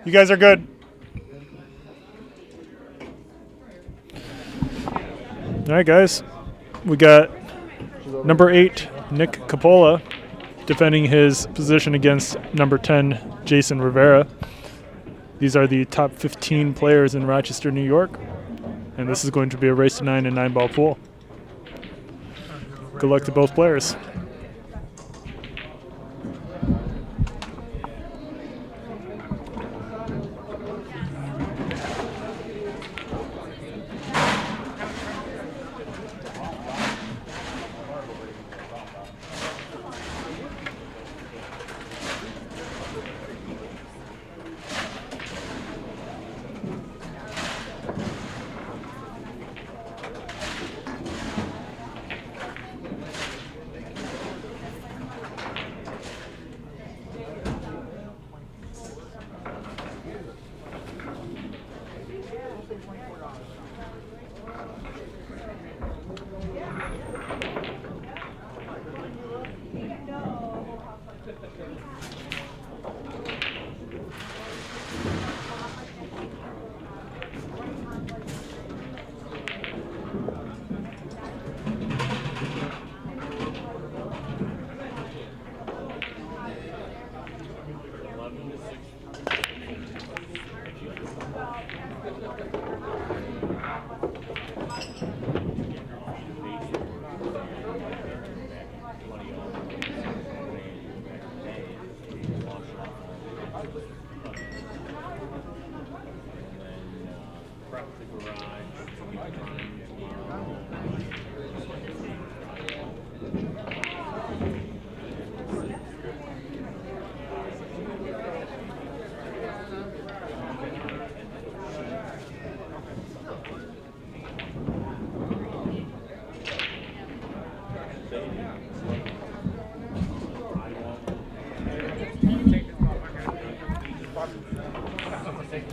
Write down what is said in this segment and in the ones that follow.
You guys are good. All right, guys. We got number 8, Nick Coppola, defending his position against number 10, Jason Rivera. These are the top 15 players in Rochester, New York. And this is going to be a race to 9 and 9-ball pool. Good luck to both players.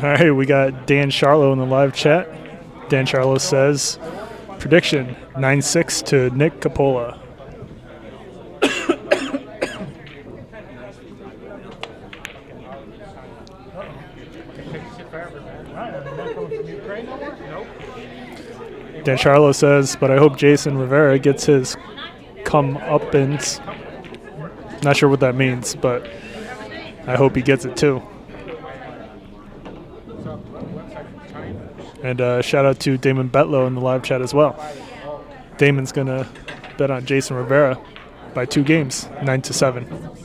All right, we got Dan Charlo in the live chat. Dan Charlo says, prediction, 9-6 to Nick Coppola. Dan Charlo says, but I hope Jason Rivera gets his come-uppance. Not sure what that means, but I hope he gets it too. And shout out to Damon Betlow in the live chat as well. Damon's going to bet on Jason Rivera by 2 games, 9-7.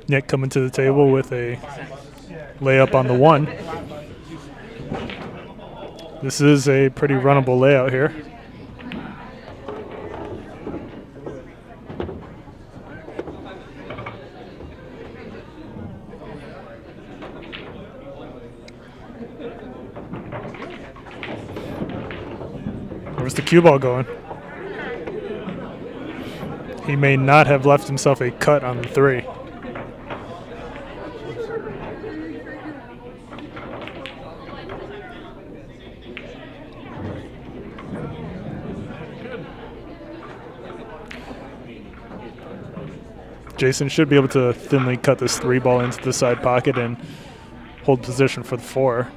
Nick coming to the table with a layup on the 1. This is a pretty runnable layout here. Where's the cue ball going? He may not have left himself a cut on the 3. Jason should be able to thinly cut this 3 ball into the side pocket and hold position for the 4.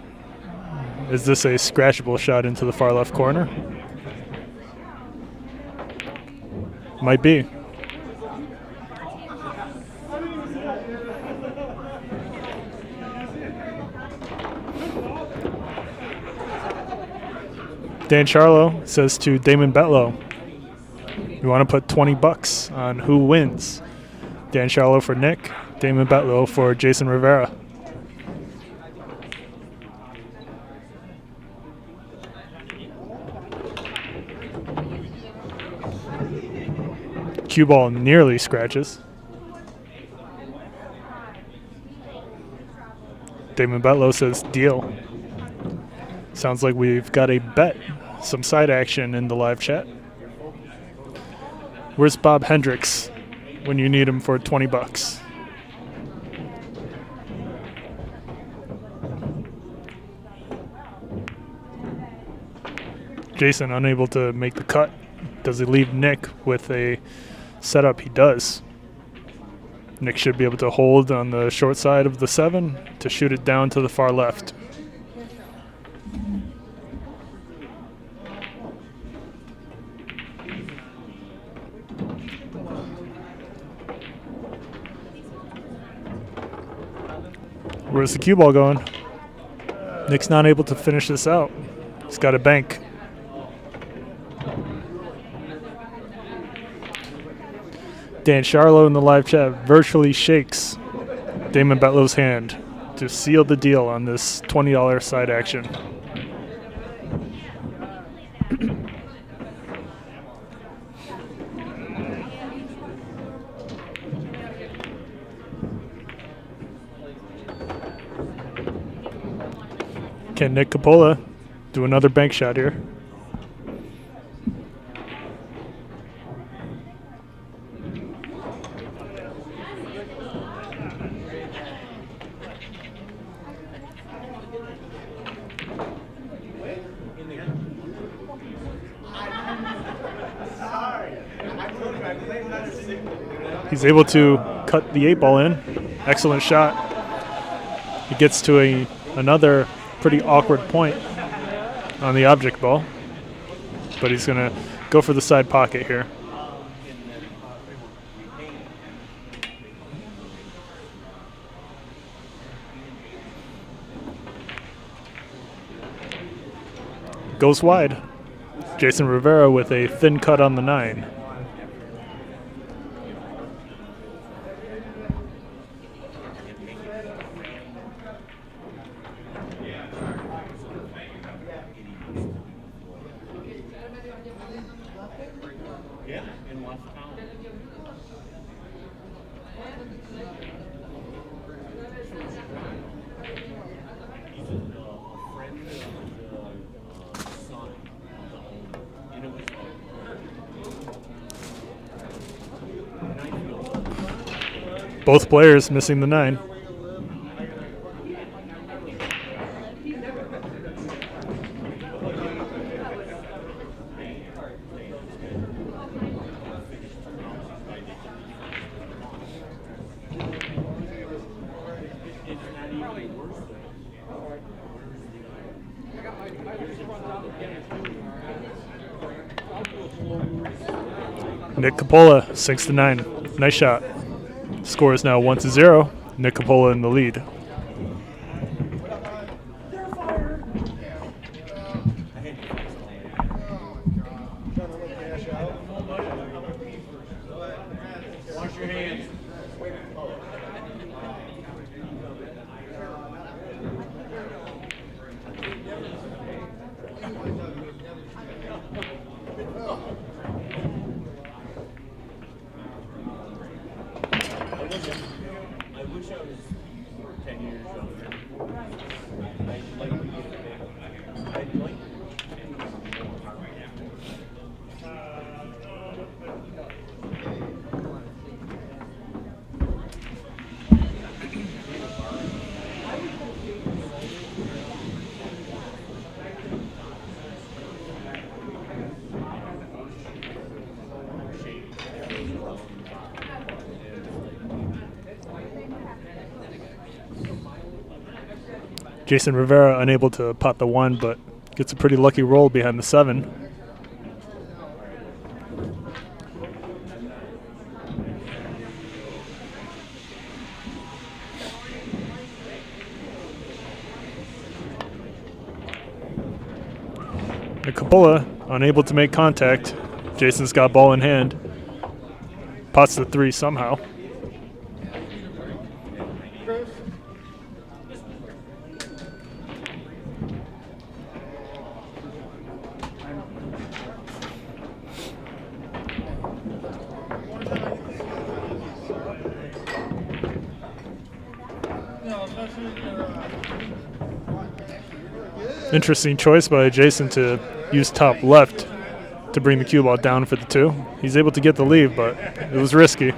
Is this a scratchable shot into the far left corner? Might be. Dan Charlo says to Damon Betlow, you want to put $20 on who wins. Dan Charlo for Nick, Damon Betlow for Jason Rivera. Cue ball nearly scratches. Damon Betlow says deal. Sounds like we've got a bet. Some side action in the live chat. Where's Bob Hendrix when you need him for $20? Jason unable to make the cut. Does he leave Nick with a setup? He does. Nick should be able to hold on the short side of the 7 to shoot it down to the far left. Where's the cue ball going? Nick's not able to finish this out. He's got a bank. Dan Charlo in the live chat virtually shakes Damon Betlow's hand to seal the deal on this $20 side action. Can Nick Coppola do another bank shot here? He's able to cut the 8 ball in. Excellent shot. He gets to another pretty awkward point on the object ball, but he's going to go for the side pocket here. Goes wide. Jason Rivera with a thin cut on the 9. Both players missing the 9. Nick Coppola sinks the 9. Nice shot. Score is now 1-0. Nick Coppola in the lead. Wash your hands. I wish I was 10 years younger. I'd like to get big. I'd like to Jason Rivera unable to pot the 1, but gets a pretty lucky roll behind the 7. And Coppola unable to make contact. Jason's got ball in hand. Pots the 3 somehow. Interesting choice by Jason to use top left to bring the cue ball down for the 2. He's able to get the lead, but it was risky.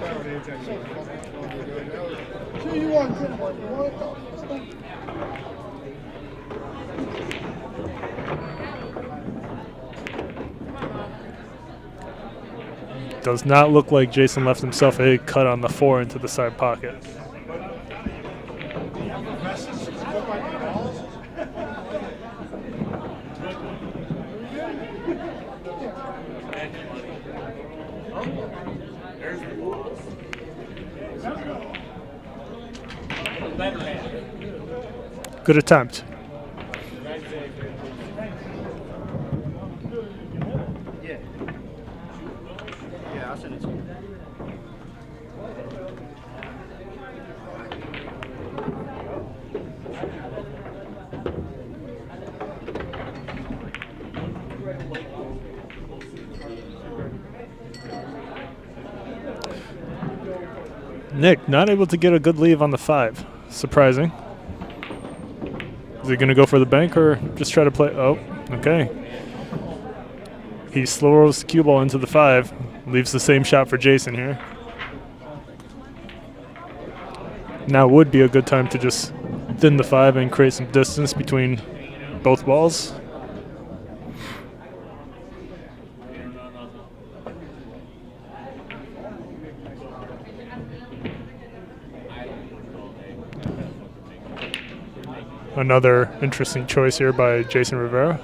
Does not look like Jason left himself a cut on the 4 into the side pocket. Good attempt. Yeah, I'll send it to you. Nick not able to get a good leave on the 5. Surprising. Is he going to go for the bank or just try to play? Oh, okay. He slow rolls the cue ball into the 5. Leaves the same shot for Jason here. Now would be a good time to just thin the 5 and create some distance between both balls. Another interesting choice here by Jason Rivera.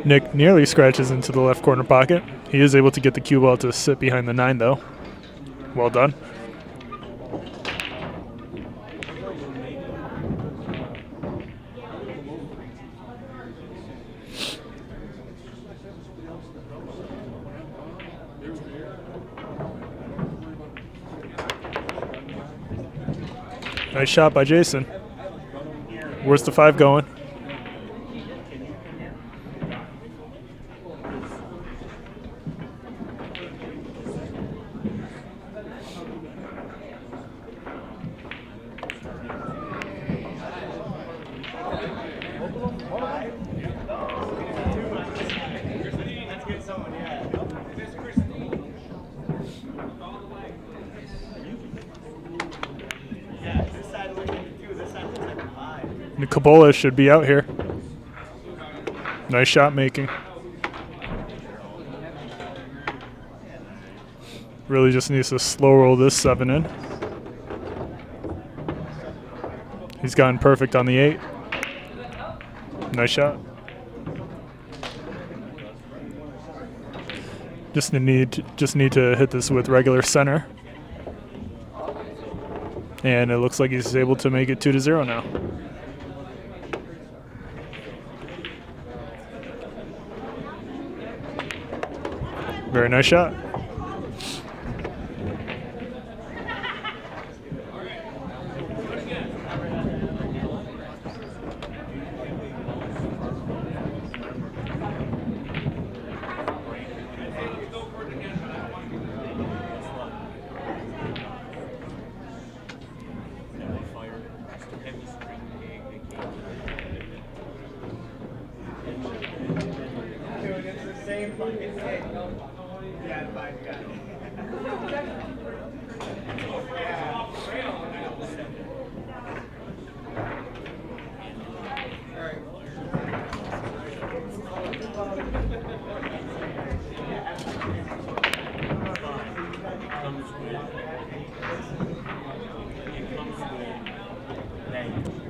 Nick nearly scratches into the left corner pocket. He is able to get the cue ball to sit behind the 9, though. Well done. Nice shot by Jason. Where's the 5 going? Coppola should be out here. Nice shot making. Really just needs to slow roll this 7 in. He's gotten perfect on the 8. Nice shot. Just need to hit this with regular center. And it looks like he's able to make it 2-0 now. Very nice shot.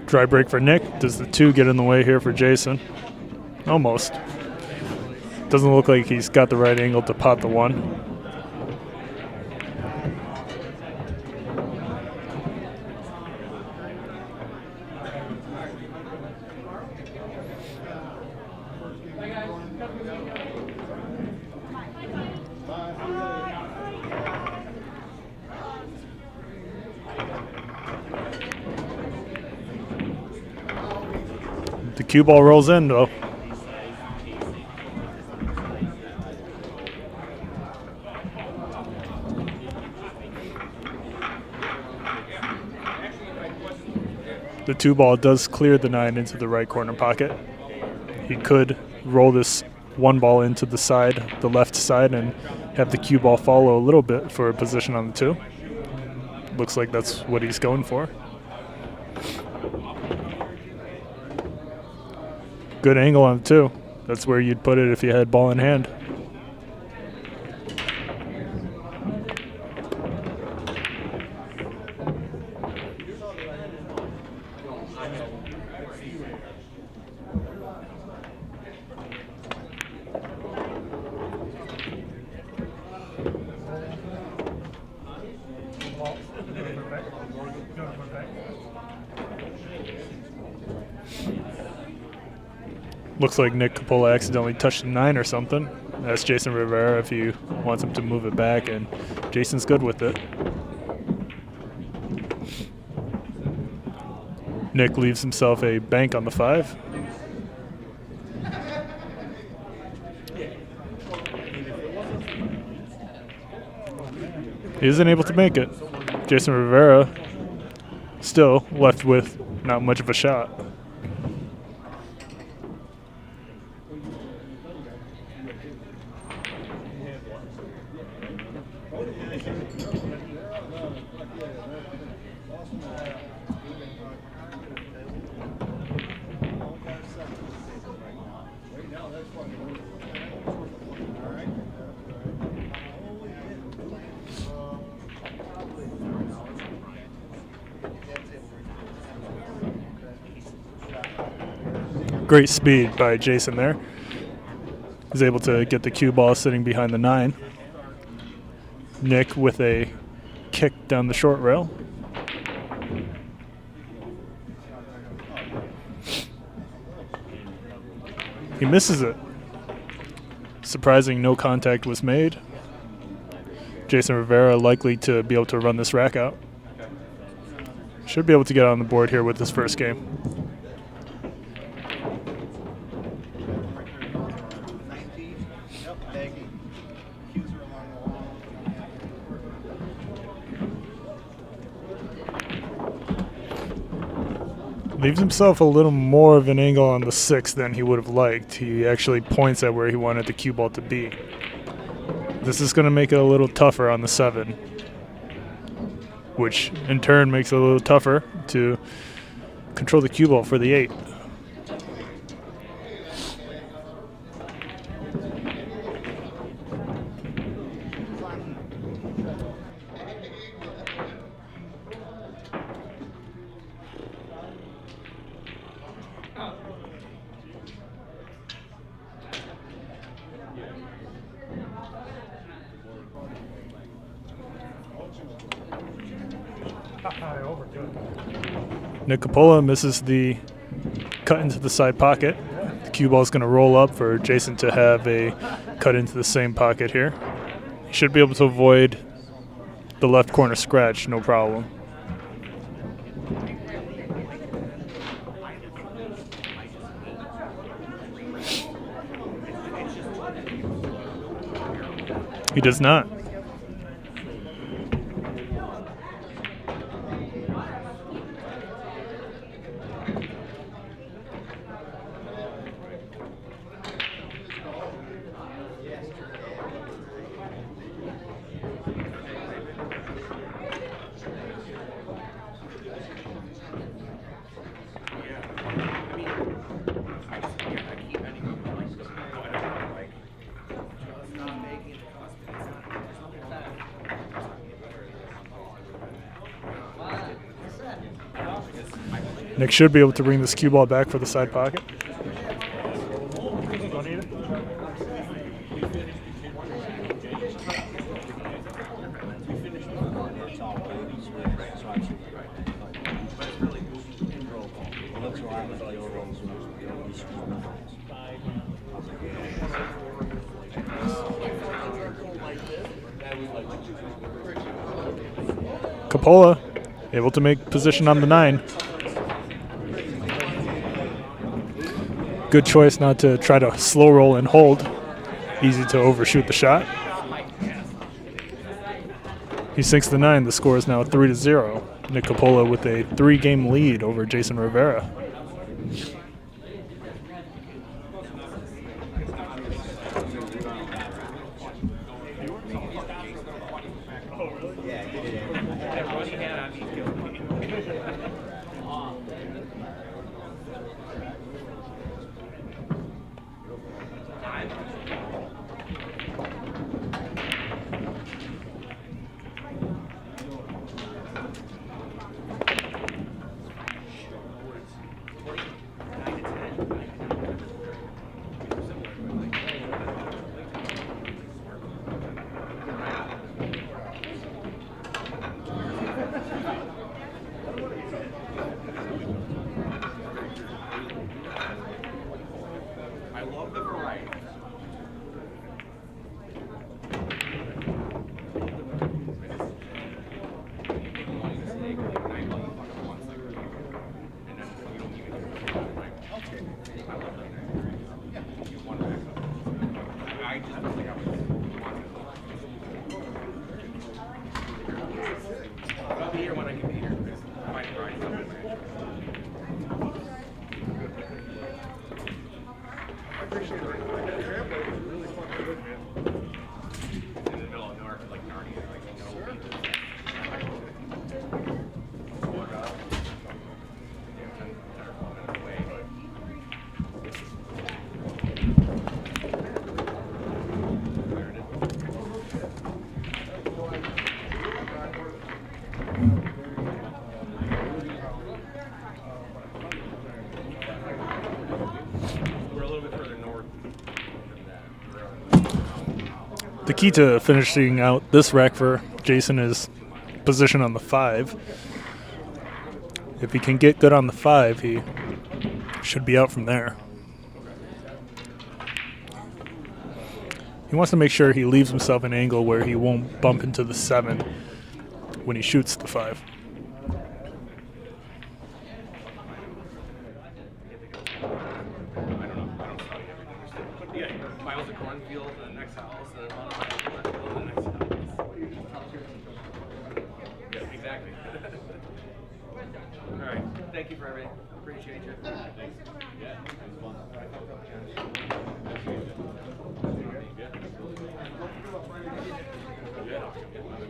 Dry break for Nick. Does the 2 get in the way here for Jason? Almost. Doesn't look like he's got the right angle to pot the 1. The cue ball rolls in, though. The 2-ball does clear the 9 into the right corner pocket. He could roll this 1-ball into the side, the left side, and have the cue ball follow a little bit for a position on the 2. Looks like that's what he's going for. Good angle on the 2. That's where you'd put it if you had ball in hand. Looks like Nick Coppola accidentally touched the 9 or something. That's Jason Rivera if he wants him to move it back, and Jason's good with it. Nick leaves himself a bank on the 5. He isn't able to make it. Jason Rivera still left with not much of a shot. Great speed by Jason there. He's able to get the cue ball sitting behind the 9. Nick with a kick down the short rail. He misses it. Surprising no contact was made. Jason Rivera likely to be able to run this rack out. Should be able to get on the board here with his first game. Leaves himself a little more of an angle on the 6 than he would have liked. He actually points at where he wanted the cue ball to be. This is going to make it a little tougher on the 7, which in turn makes it a little tougher to control the cue ball for the 8. Nick Coppola misses the cut into the side pocket. The cue ball is going to roll up for Jason to have a cut into the same pocket here. He should be able to avoid the left corner scratch, no problem. He does not. Nick should be able to bring this cue ball back for the side pocket. Coppola able to make position on the 9. Good choice not to try to slow roll and hold. Easy to overshoot the shot. He sinks the 9. The score is now 3-0. Nick Coppola with a 3-game lead over Jason Rivera. The key to finishing out this rack for Jason is position on the 5. If he can get good on the 5, he should be out from there. He wants to make sure he leaves himself an angle where he won't bump into the 7 when he shoots the 5. Thank you for everything. Appreciate you. Yeah, it was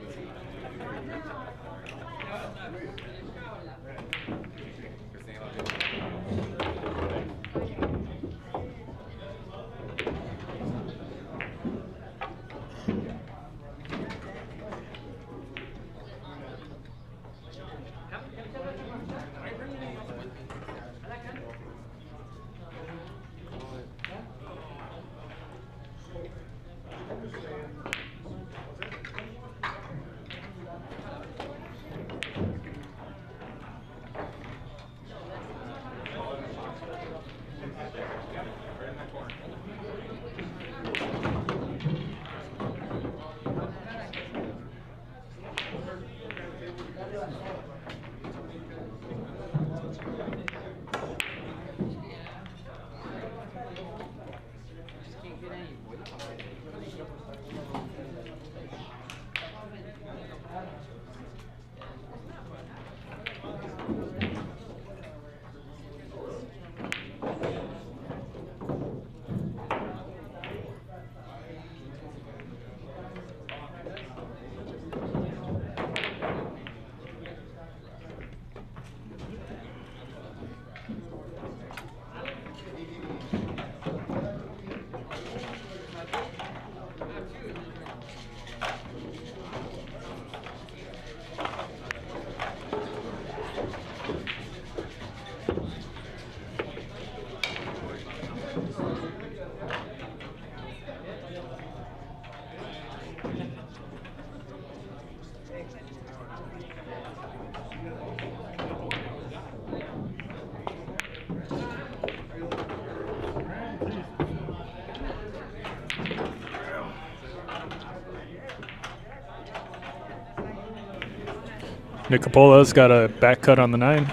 Nick Coppola's got a back cut on the 9.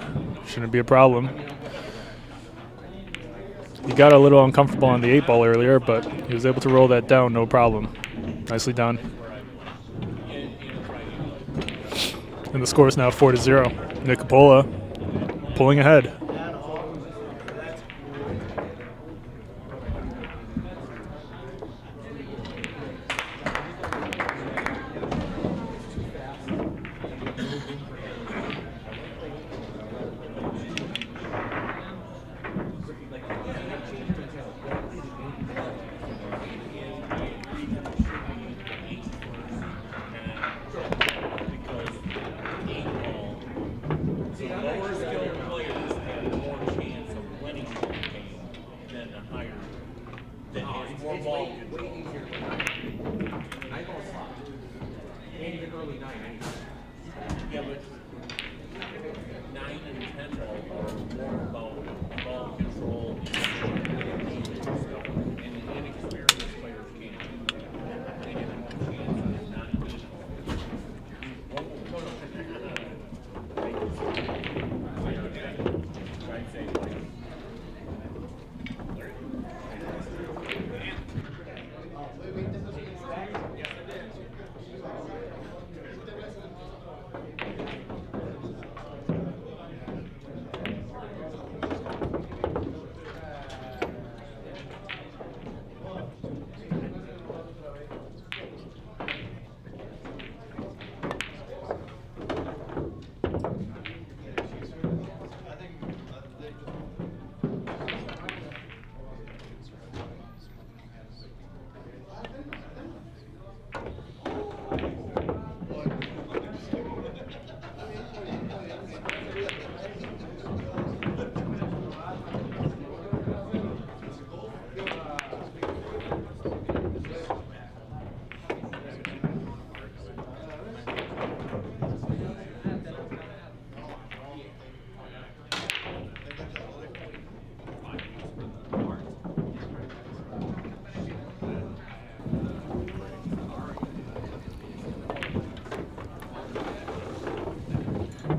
Shouldn't be a problem. He got a little uncomfortable on the 8 ball earlier, but he was able to roll that down, no problem. Nicely done. And the score is now 4-0. Nick Coppola pulling ahead.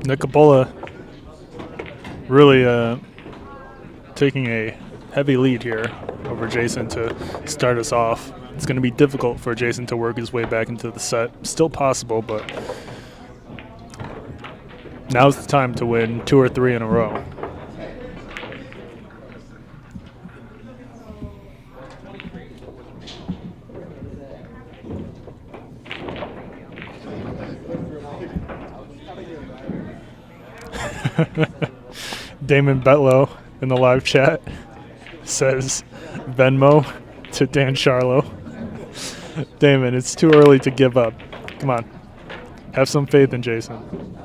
Nick Coppola really taking a heavy lead here over Jason to start us off. It's going to be difficult for Jason to work his way back into the set. Still possible, but now's the time to win 2 or 3 in a row. Damon Betlow in the live chat says Venmo to Dan Charlo. Damon, it's too early to give up. Come on. Have some faith in Jason.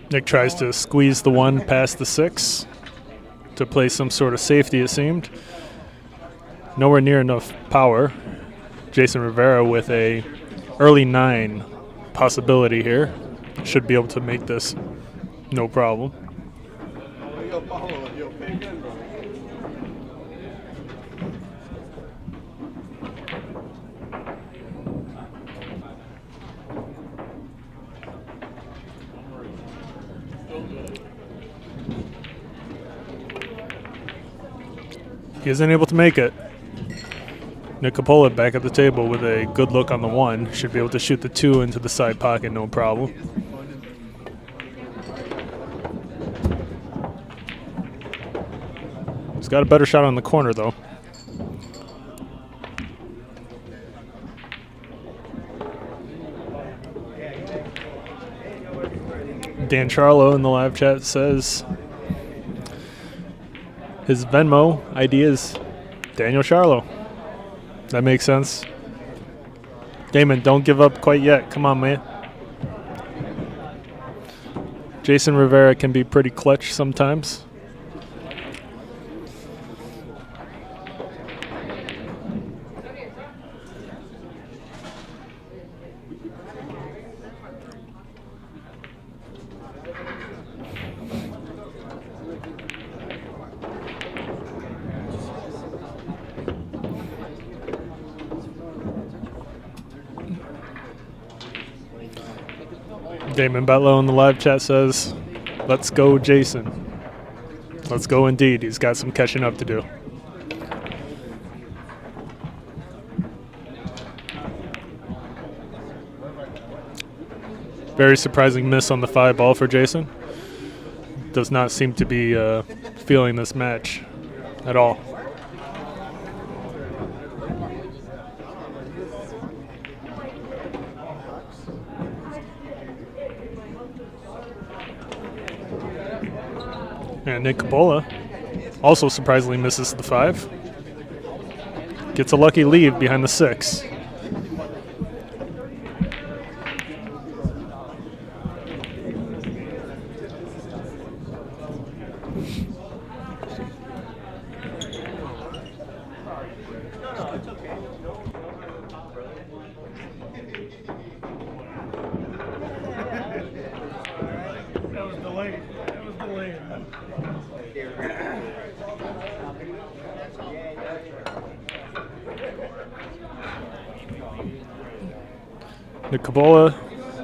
Nick tries to squeeze the 1 past the 6 to play some sort of safety, it seemed. Nowhere near enough power. Jason Rivera with a early 9 possibility here. Should be able to make this no problem. He isn't able to make it. Nick Coppola back at the table with a good look on the 1. Should be able to shoot the 2 into the side pocket, no problem. He's got a better shot on the corner, though. Dan Charlo in the live chat says his Venmo ID is Daniel Charlo. That makes sense. Damon, don't give up quite yet. Come on, man. Jason Rivera can be pretty clutch sometimes. Damon Betlow in the live chat says, "Let's go, Jason." Let's go indeed. He's got some catching up to do. Very surprising miss on the 5 ball for Jason. Does not seem to be feeling this match at all. And Nick Coppola also surprisingly misses the 5. Gets a lucky lead behind the 6. Nick Coppola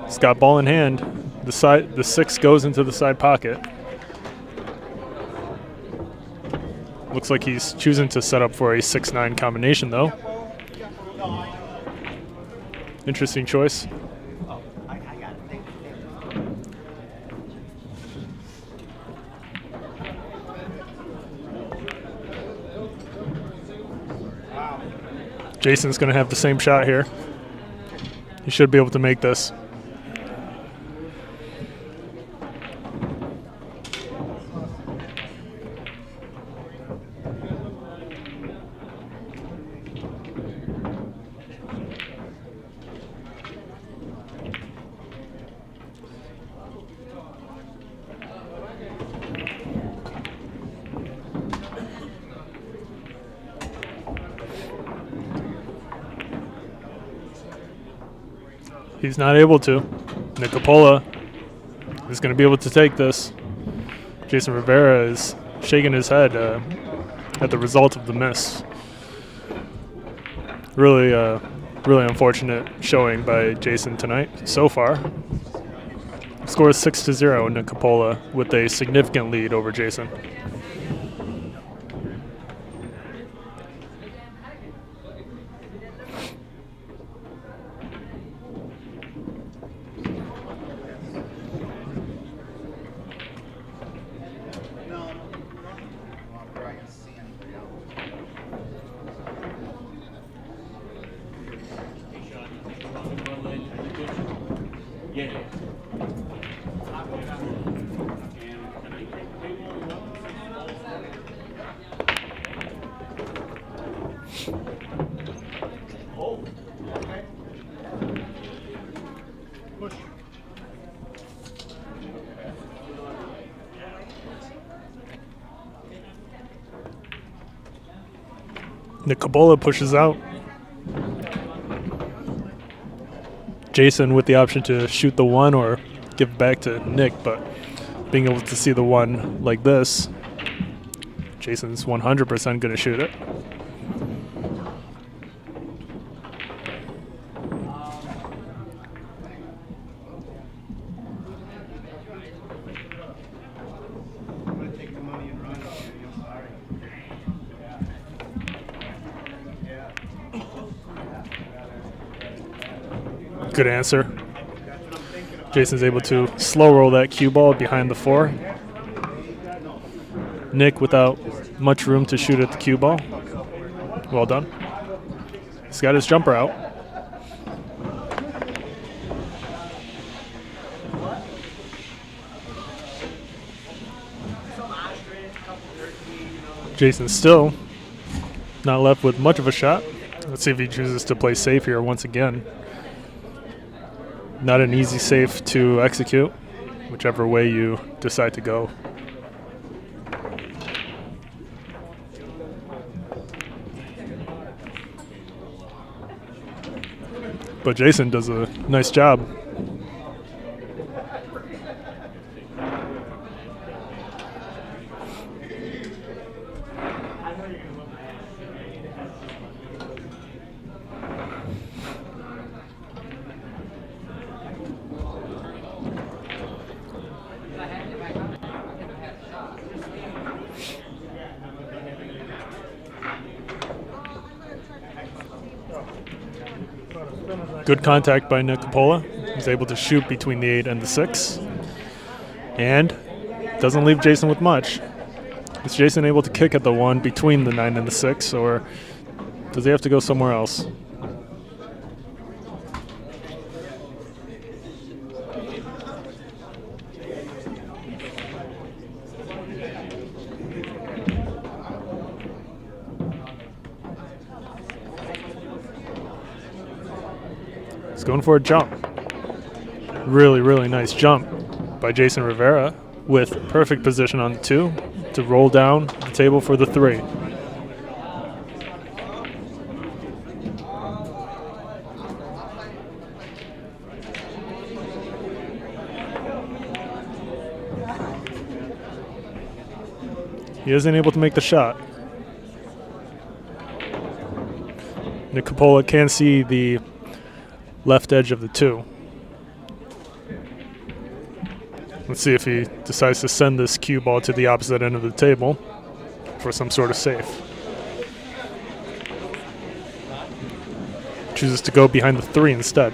has got ball in hand. The 6 goes into the side pocket. Looks like he's choosing to set up for a 6-9 combination though. Interesting choice. Jason's going to have the same shot here. He should be able to make this. He's not able to. Nick Coppola is going to be able to take this. Jason Rivera is shaking his head at the result of the miss. Really unfortunate showing by Jason tonight so far. Score is 6-0. Nick Coppola with a significant lead over Jason. Nick Coppola pushes out. Jason with the option to shoot the 1 or give back to Nick, but being able to see the 1 like this, Jason's 100% going to shoot it. Good answer. Jason's able to slow roll that cue ball behind the 4. Nick without much room to shoot at the cue ball. Well done. He's got his jumper out. Jason still not left with much of a shot. Let's see if he chooses to play safe here once again. Not an easy save to execute. whichever way you decide to go. But Jason does a nice job. Good contact by Nick Coppola. He's able to shoot between the 8 and the 6. And doesn't leave Jason with much. Is Jason able to kick at the 1 between the 9 and the 6, or does he have to go somewhere else? He's going for a jump. Really, really nice jump by Jason Rivera with perfect position on the 2 to roll down the table for the 3. He isn't able to make the shot. Nick Coppola can see the left edge of the 2. Let's see if he decides to send this cue ball to the opposite end of the table for some sort of safe. Chooses to go behind the 3 instead.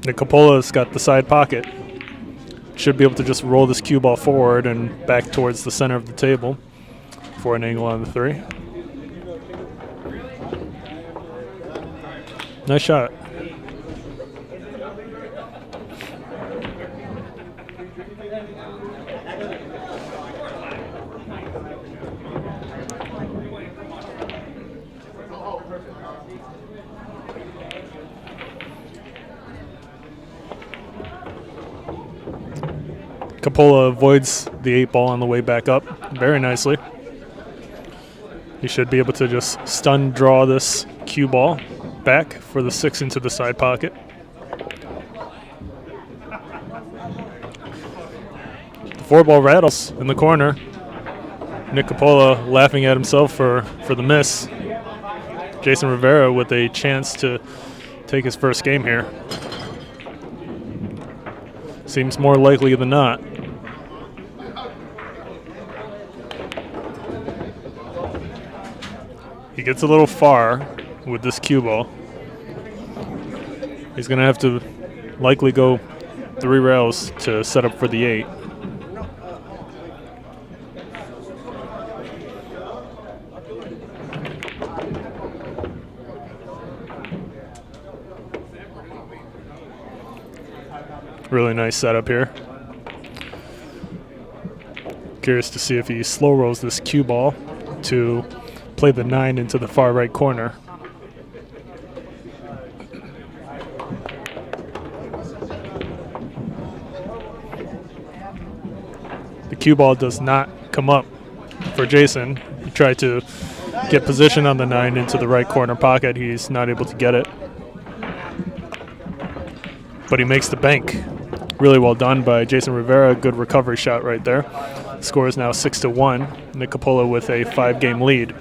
Nick Coppola's got the side pocket. Should be able to just roll this cue ball forward and back towards the center of the table for an angle on the 3. Nice shot. Coppola avoids the 8 ball on the way back up very nicely. He should be able to just stun draw this cue ball back for the 6 into the side pocket. The 4 ball rattles in the corner. Nick Coppola laughing at himself for the miss. Jason Rivera with a chance to take his first game here. Seems more likely than not. He gets a little far with this cue ball. He's going to have to likely go 3 rails to set up for the 8. Really nice setup here. Curious to see if he slow rolls this cue ball to play the 9 into the far right corner. The cue ball does not come up for Jason. He tried to get position on the 9 into the right corner pocket. He's not able to get it. But he makes the bank. Really well done by Jason Rivera. Good recovery shot right there. Score is now 6-1. Nick Coppola with a 5-game lead.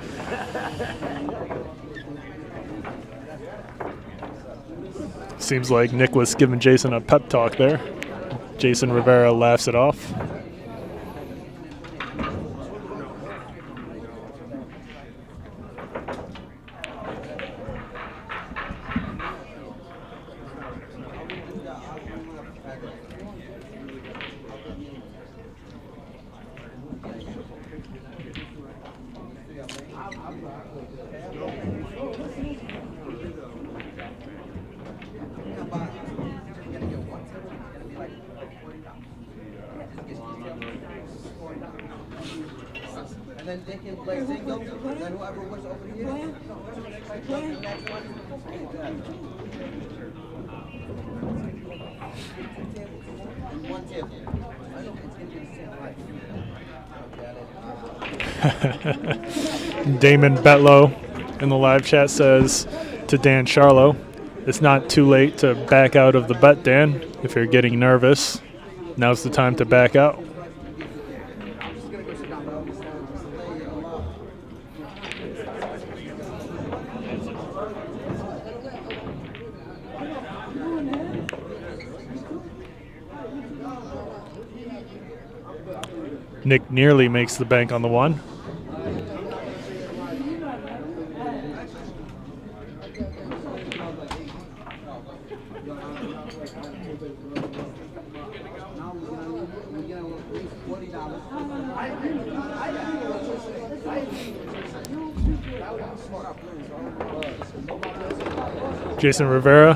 Seems like Nick was giving Jason a pep talk there. Jason Rivera laughs it off. then they can play Zink over, then whoever wins over here. The next one. And one table. I know it's going to be the same height. Damon Betlow in the live chat says to Dan Charlo, it's not too late to back out of the bet, Dan. If you're getting nervous, now's the time to back out. Nick nearly makes the bank on the one. Jason Rivera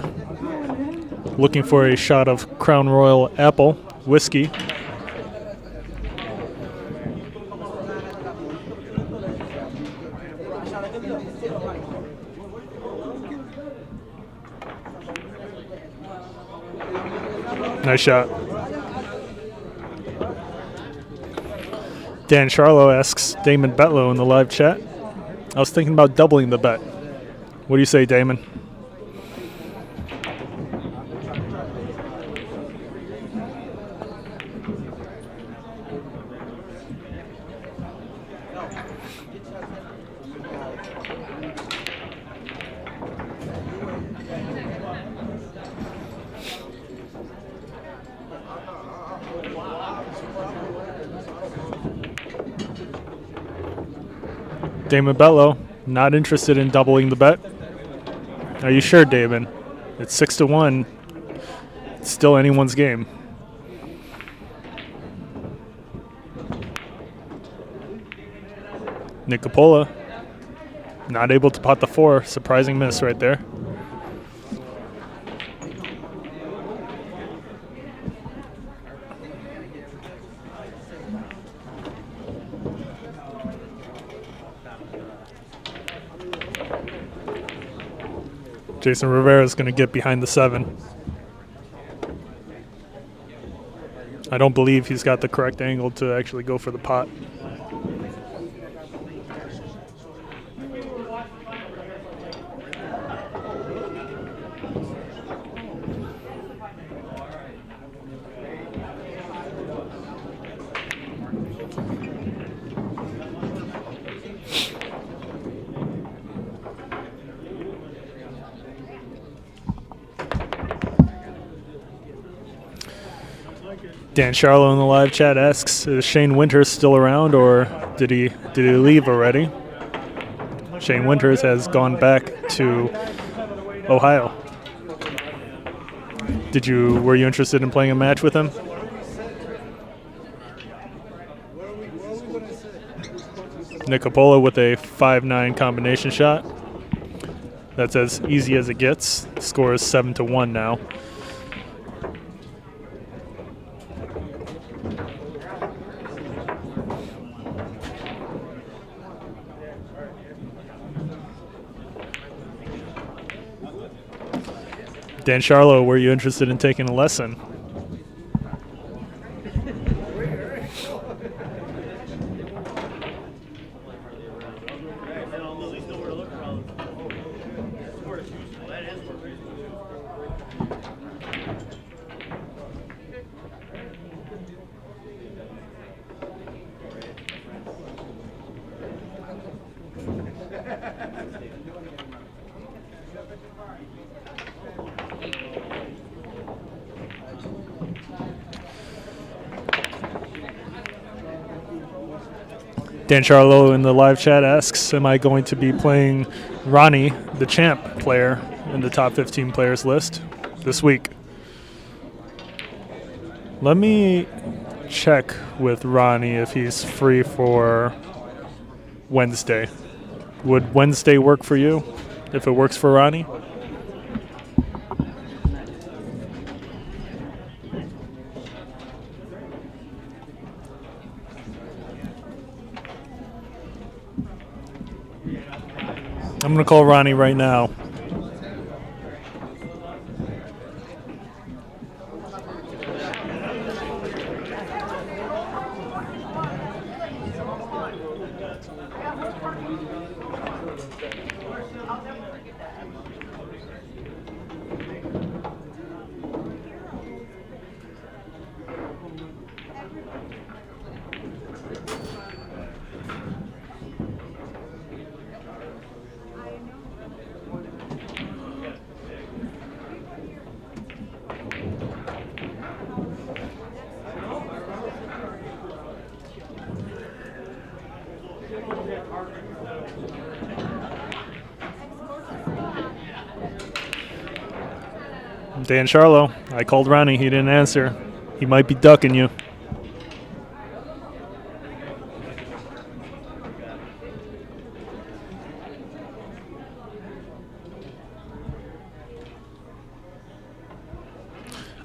looking for a shot of Crown Royal Apple whiskey. Nice shot. Dan Charlo asks Damon Betlow in the live chat, I was thinking about doubling the bet. What do you say, Damon? Damon Betlow, not interested in doubling the bet. Are you sure, Damon? It's 6-1. It's still anyone's game. Nick Coppola, not able to pot the 4. Surprising miss right there. Jason Rivera is going to get behind the 7. I don't believe he's got the correct angle to actually go for the pot. Dan Charlo in the live chat asks, is Shane Winters still around, or did he leave already? Shane Winters has gone back to Ohio. Were you interested in playing a match with him? Nick Coppola with a 5-9 combination shot. That's as easy as it gets. Score is 7-1 now. Dan Charlo, were you interested in taking a lesson? Dan Charlo in the live chat asks, am I going to be playing Ronnie, the champ player, in the top 15 players list this week? Let me check with Ronnie if he's free for Wednesday. Would Wednesday work for you if it works for Ronnie? I'm going to call Ronnie right now. Dan Charlo, I called Ronnie. He didn't answer. He might be ducking you.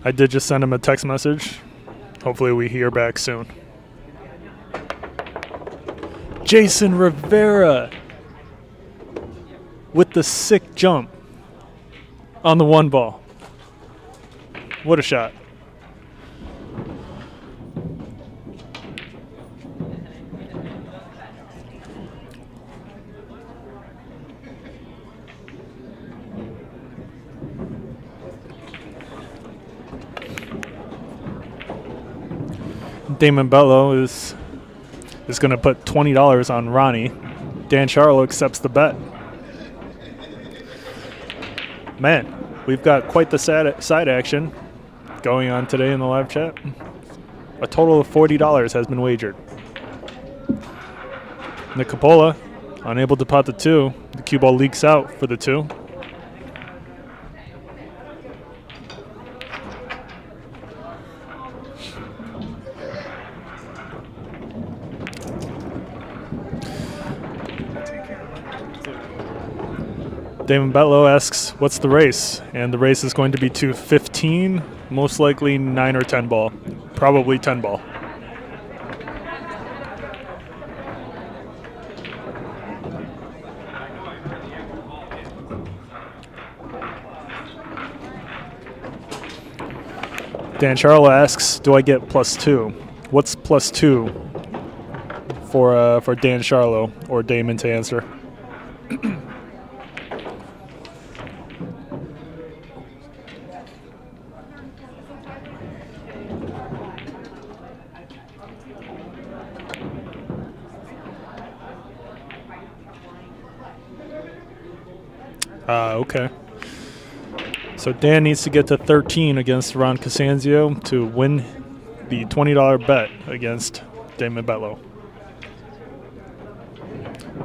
I did just send him a text message. Hopefully we hear back soon. Jason Rivera with the sick jump on the 1 ball. What a shot. Damon Bello is going to put $20 on Ronnie. Dan Charlo accepts the bet. Man, we've got quite the side action going on today in the live chat. A total of $40 has been wagered. Nick Coppola, unable to pot the 2. The cue ball leaks out for the 2. Damon Betlow asks, what's the race? And the race is going to be to 15, most likely 9 or 10 ball. Probably 10 ball. Dan Charlo asks, do I get +2? What's +2 for Dan Charlo or Damon to answer? Okay. So Dan needs to get to 13 against Ron Cosanzio to win the $20 bet against Damon Betlow.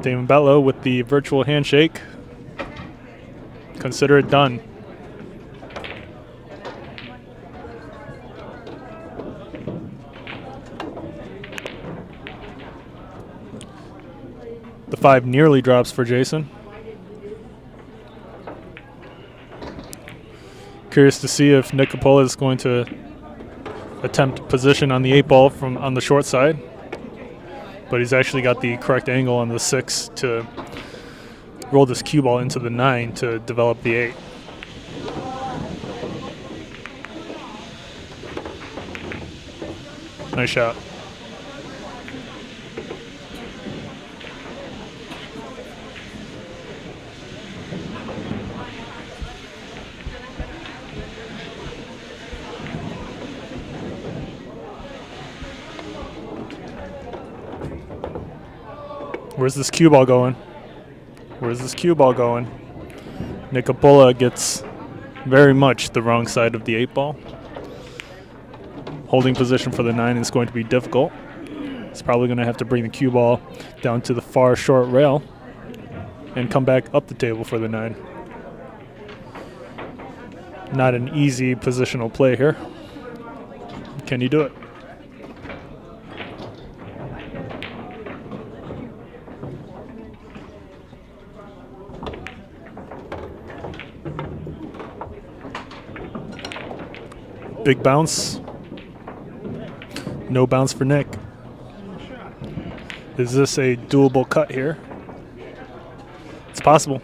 Damon Betlow with the virtual handshake. Consider it done. The 5 nearly drops for Jason. Curious to see if Nick Coppola is going to attempt position on the 8 ball from on the short side, but he's actually got the correct angle on the 6 to roll this cue ball into the 9 to develop the 8. Nice shot. Where's this cue ball going? Where's this cue ball going? Nick Coppola gets very much the wrong side of the 8 ball. Holding position for the 9 is going to be difficult. He's probably going to have to bring the cue ball down to the far short rail and come back up the table for the 9. Not an easy positional play here. Can you do it? Big bounce. No bounce for Nick. Is this a doable cut here? It's possible.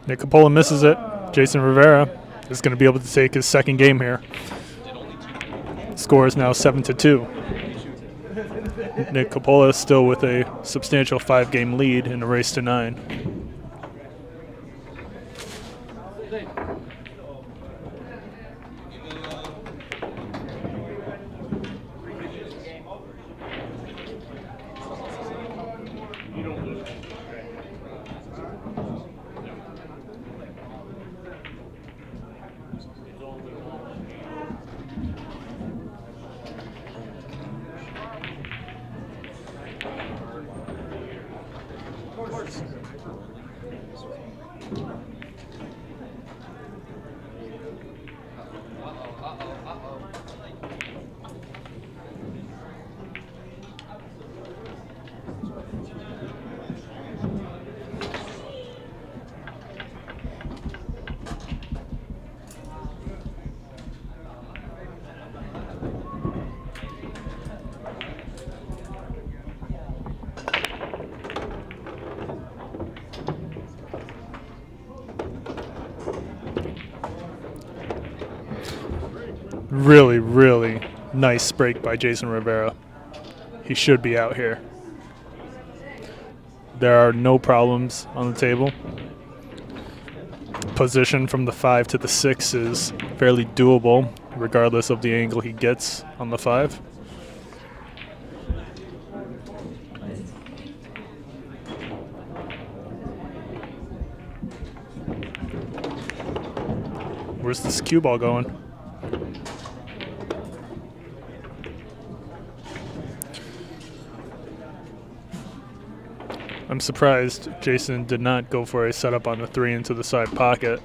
Nick Coppola misses it. Jason Rivera is going to be able to take his second game here. Score is now 7-2. Nick Coppola still with a substantial 5-game lead in a race to 9. Really, really nice break by Jason Rivera. He should be out here. There are no problems on the table. Position from the 5 to the 6 is fairly doable, regardless of the angle he gets on the 5. Where's this cue ball going? I'm surprised Jason did not go for a setup on the 3 into the side pocket,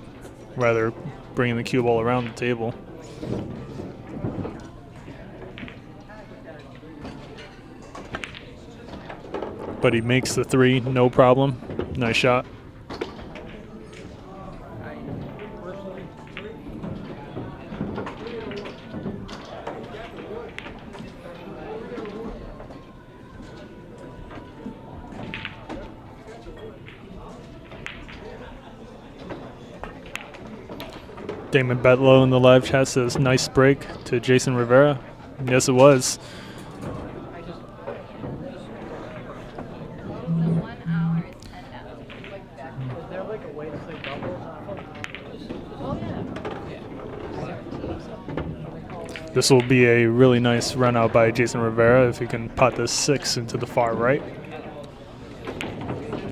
rather bringing the cue ball around the table. But he makes the 3, no problem. Nice shot. Damon Betlow in the live chat says, nice break to Jason Rivera. Yes, it was. This will be a really nice run out by Jason Rivera if he can pot this 6 into the far right.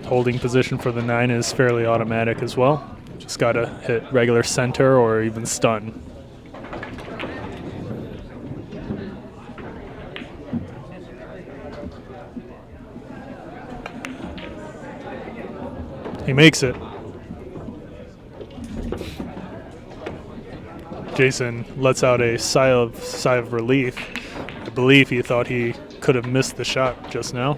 Holding position for the 9 is fairly automatic as well. Just got to hit regular center or even stun. He makes it. Jason lets out a sigh of relief. I believe he thought he could have missed the shot just now.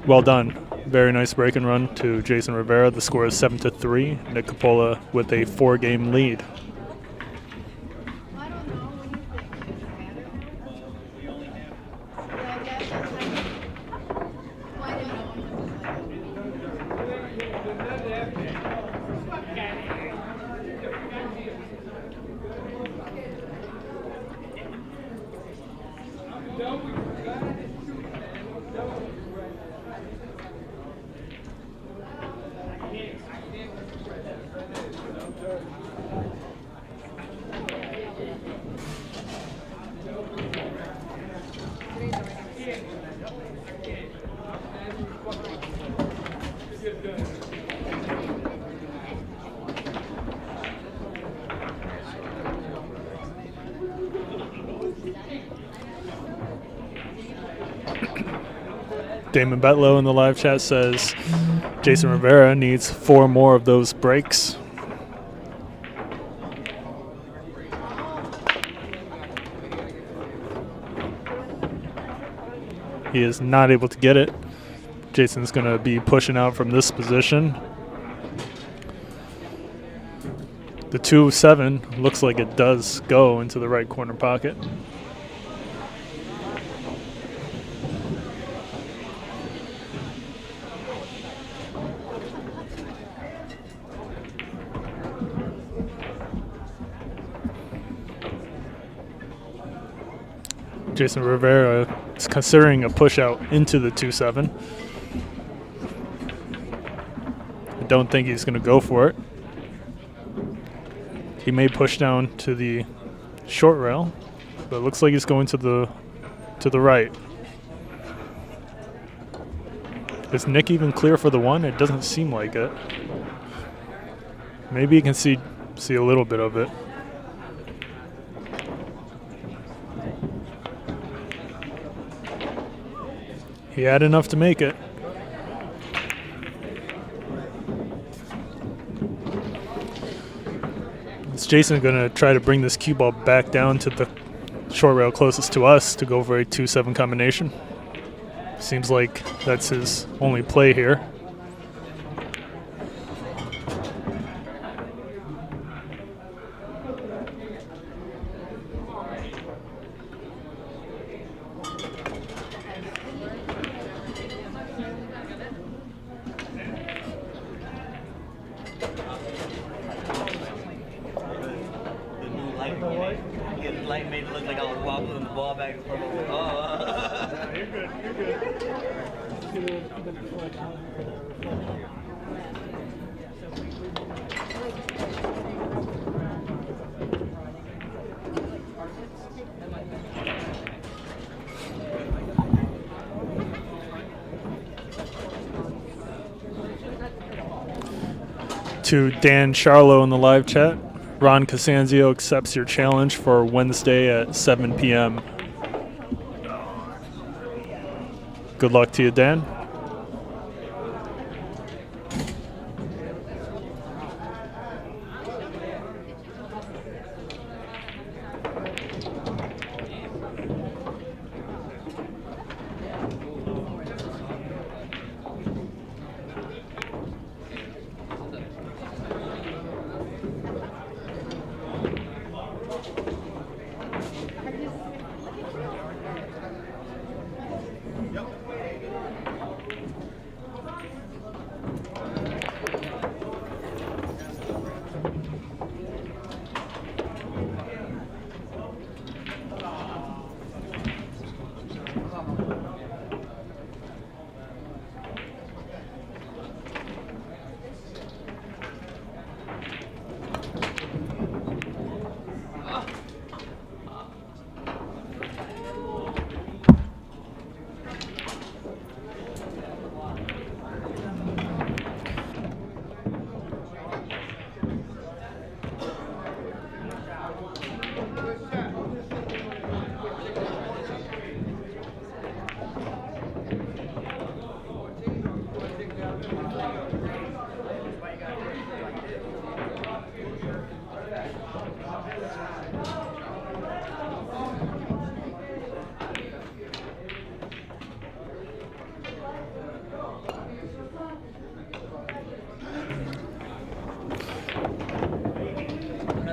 Well done. Very nice break and run to Jason Rivera. The score is 7-3. Nick Coppola with a 4-game lead. Damon Betlow in the live chat says Jason Rivera needs 4 more of those breaks. He is not able to get it. Jason's going to be pushing out from this position. The 2-7 looks like it does go into the right corner pocket. Jason Rivera is considering a push out into the 2-7. I don't think he's going to go for it. He may push down to the short rail, but it looks like he's going to the right. Is Nick even clear for the 1? It doesn't seem like it. Maybe you can see a little bit of it. He had enough to make it. Is Jason going to try to bring this cue ball back down to the short rail closest to us to go for a 2-7 combination? Seems like that's his only play here. Light made it look like I was wobbling the ball back and forth. Oh. You're good. To Dan Charlo in the live chat, Ron Cosanzio accepts your challenge for Wednesday at 7 p.m. Good luck to you, Dan.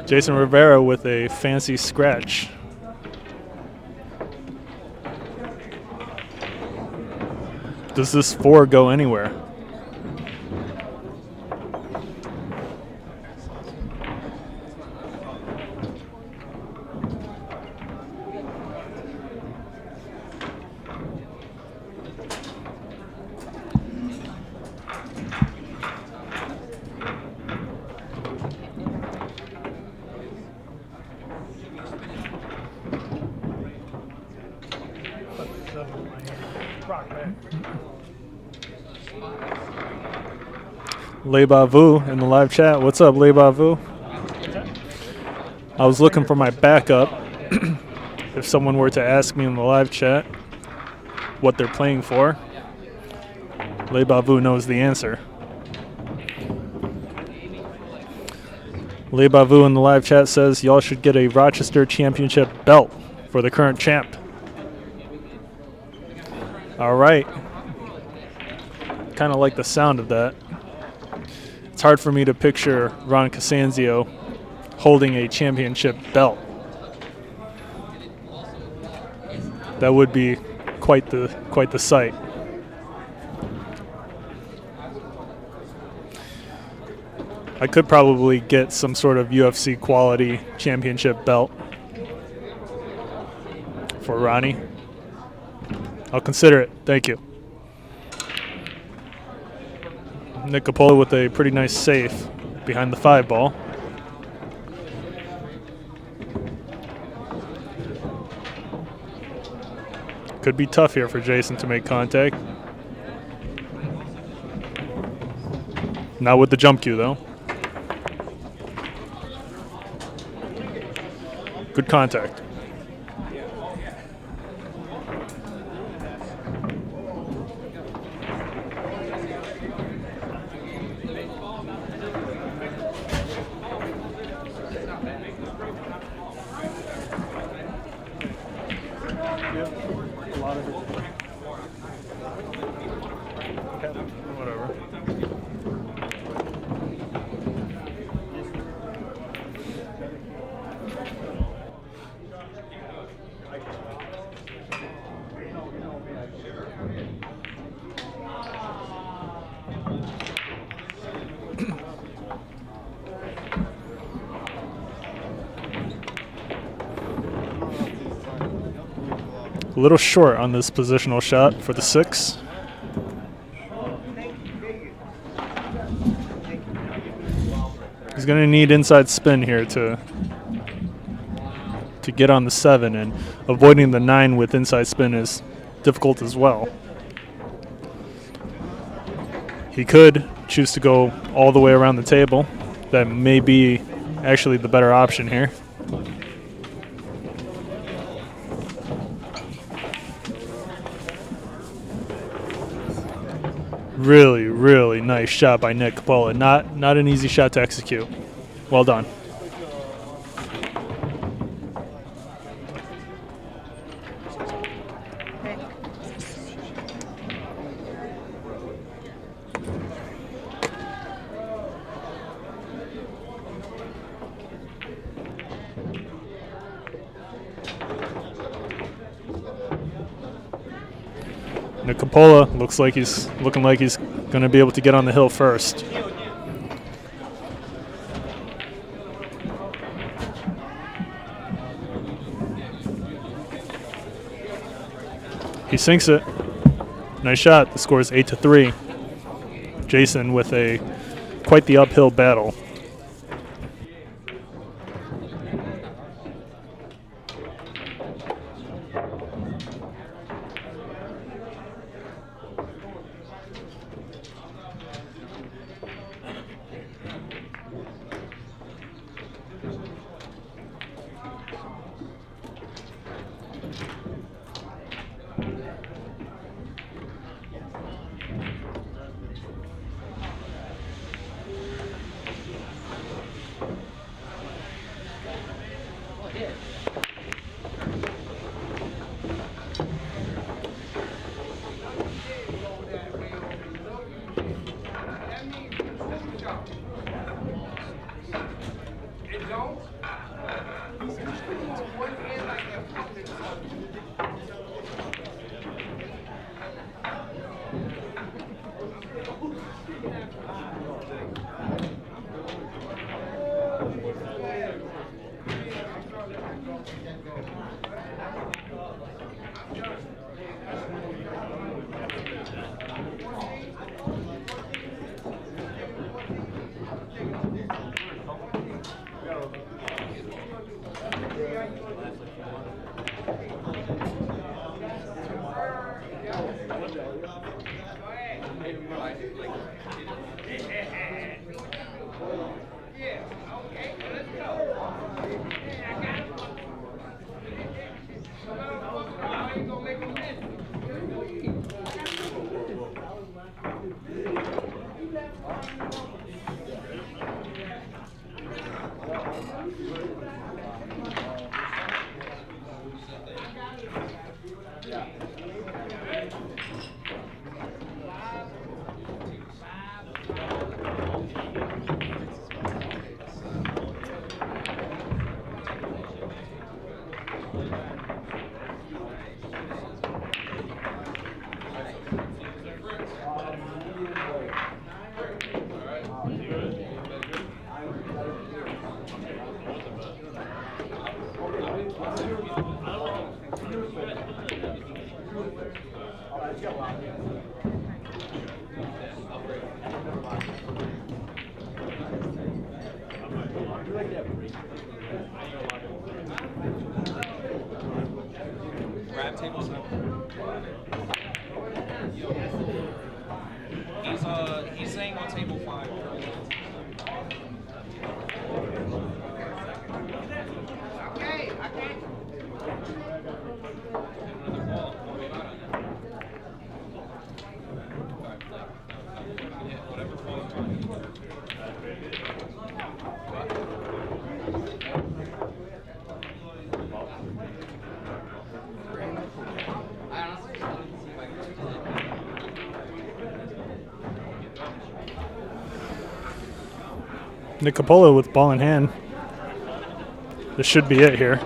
Jason Rivera with a fancy scratch. Does this 4 go anywhere? Le Bavu in the live chat. What's up, Le Bavu? I was looking for my backup. If someone were to ask me in the live chat what they're playing for, Le Bavu knows the answer. Le Bavu in the live chat says y'all should get a Rochester championship belt for the current champ. All right. Kind of like the sound of that. It's hard for me to picture Ron Costanzo holding a championship belt. That would be quite the sight. I could probably get some sort of UFC quality championship belt for Ronnie. I'll consider it. Thank you. Nick Coppola with a pretty nice safe behind the 5 ball. Could be tough here for Jason to make contact. Not with the jump cue, though. Good contact. A little short on this positional shot for the 6. He's going to need inside spin here to get on the 7, and avoiding the 9 with inside spin is difficult as well. He could choose to go all the way around the table. That may be actually the better option here. Really, really nice shot by Nick Coppola. Not an easy shot to execute. Well done. Nick Coppola looks like he's looking like he's going to be able to get on the hill first. He sinks it. Nice shot. The score is 8-3. Jason with quite the uphill battle. Grab table 7. He's saying on table 5. Okay, I can't. Whatever falls Nick Coppola with ball in hand. This should be it here.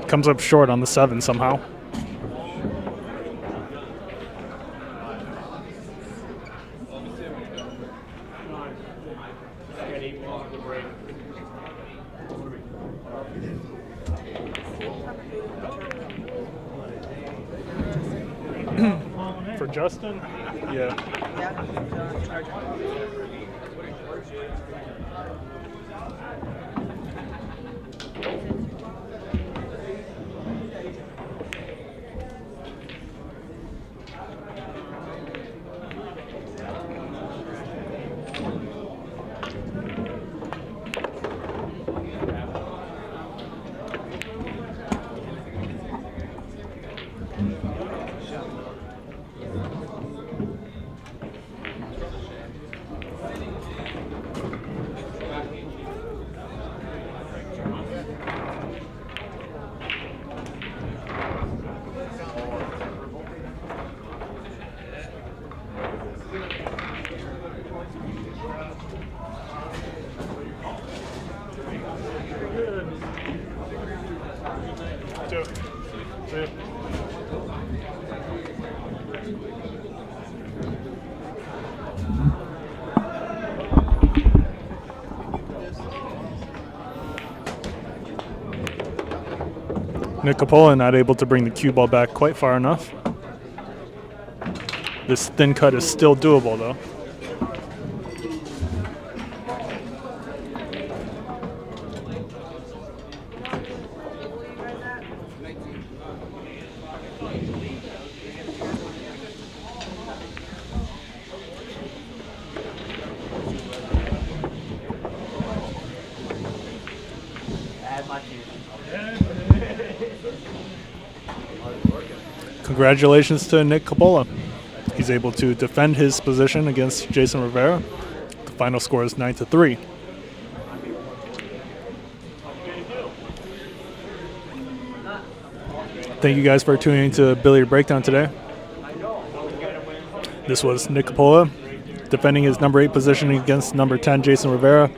Comes up short on the 7 somehow. For Justin? Yeah. Nick Coppola not able to bring the cue ball back quite far enough. This thin cut is still doable though. Congratulations to Nick Coppola. He's able to defend his position against Jason Rivera. The final score is 9-3. Thank you guys for tuning into Billiard Breakdown today. This was Nick Coppola defending his number 8 position against number 10 Jason Rivera.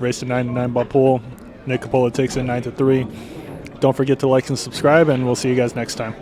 Race to 9-9 ball pool. Nick Coppola takes it 9-3. Don't forget to like and subscribe, and we'll see you guys next time.